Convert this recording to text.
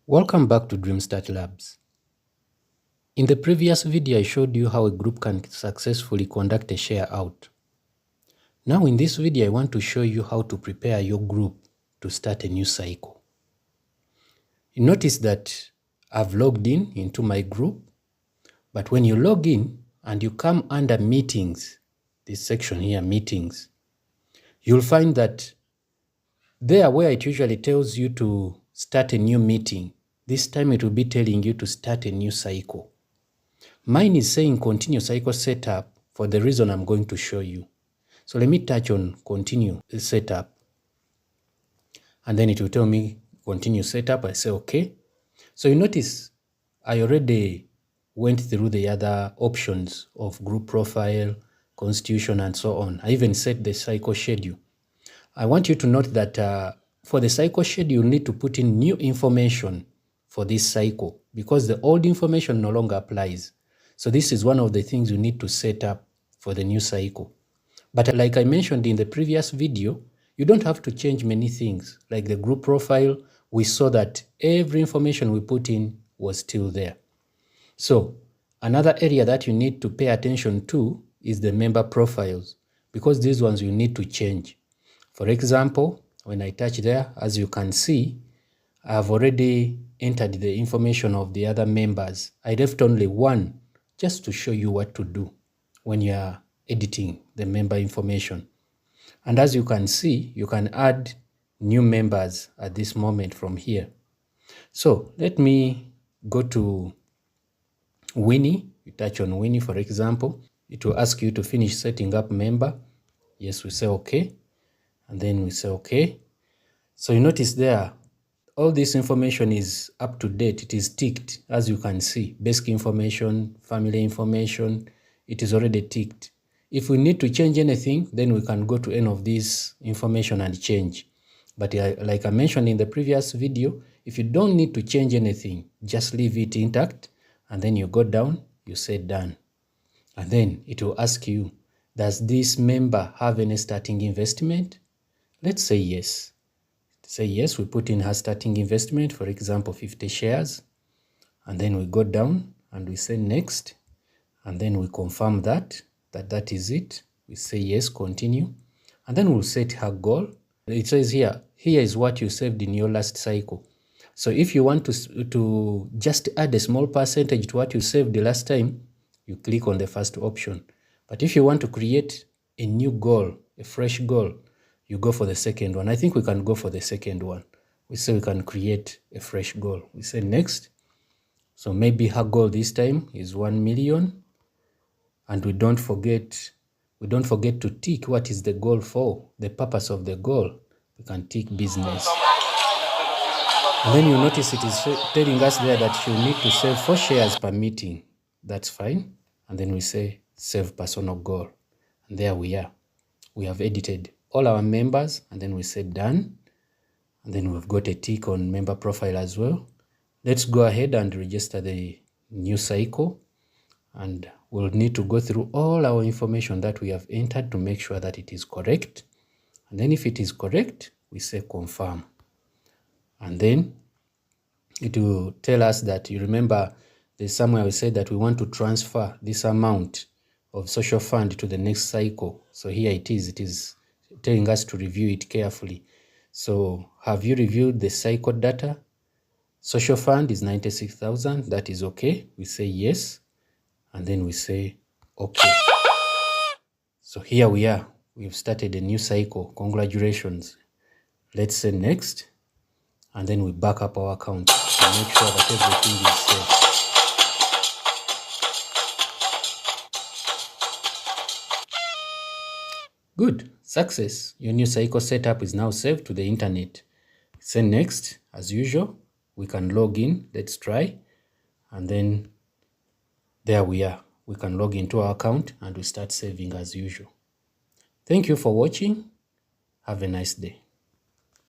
Welcome back to DreamStart Labs. In the previous video, I showed you how a group can successfully conduct a share out. Now in this video, I want to show you how to prepare your group to start a new cycle. You notice that I've logged in into my group, but when you log in and you come under meetings, this section here, meetings, you'll find that there where it usually tells you to start a new meeting, this time it will be telling you to start a new cycle. Mine is saying continue cycle setup for the reason I'm going to show you. So let me touch on continue setup. And then it will tell me continue setup. I say okay. So you notice I already went through the other options of group profile, constitution, and so on. I even set the cycle schedule. I want you to note that for the cycle schedule, you need to put in new information for this cycle because the old information no longer applies. So this is one of the things you need to set up for the new cycle. But like I mentioned in the previous video, you don't have to change many things. Like the group profile, we saw that every information we put in was still there. So another area that you need to pay attention to is the member profiles, because these ones you need to change. For example, when I touch there, as you can see, I've already entered the information of the other members. I left only one just to show you what to do when you are editing the member information. And as you can see, you can add new members at this moment from here. So let me go to Winnie. You touch on Winnie, for example. It will ask you to finish setting up member. Yes, we say okay. And then we say okay. So you notice there, all this information is up to date. It is ticked, as you can see. Basic information, family information, it is already ticked. If we need to change anything, then we can go to any of these information and change. But like I mentioned in the previous video, if you don't need to change anything, just leave it intact. And then you go down, you say done. And then it will ask you, does this member have any starting investment? Let's say yes. Say yes, we put in her starting investment, for example, 50 shares. And then we go down and we say next. And then we confirm that is it. We say yes, continue. And then we'll set her goal. It says here is what you saved in your last cycle. So if you want to just add a small percentage to what you saved the last time, you click on the first option. But if you want to create a new goal, a fresh goal, you go for the second one. I think we can go for the second one. We say we can create a fresh goal. We say next. So maybe her goal this time is 1 million. And we don't forget to tick what is the goal for, the purpose of the goal. We can tick business. And then you notice it is telling us there that she'll need to save 4 shares per meeting. That's fine. And then we say save personal goal. And there we are. We have edited all our members, and then we say done. And then we've got a tick on member profile as well. Let's go ahead and register the new cycle. And we'll need to go through all our information that we have entered to make sure that it is correct. And then if it is correct, we say confirm. And then it will tell us that, you remember there's somewhere we said that we want to transfer this amount of social fund to the next cycle. So here it is telling us to review it carefully. So have you reviewed the cycle data? Social fund is 96,000. That is okay. We say yes. And then we say okay. So here we are. We've started a new cycle. Congratulations. Let's say next. And then we back up our account to make sure that everything is safe. Good. Success. Your new cycle setup is now saved to the internet. Say next. As usual, we can log in. Let's try. And then there we are. We can log into our account and we start saving as usual. Thank you for watching. Have a nice day.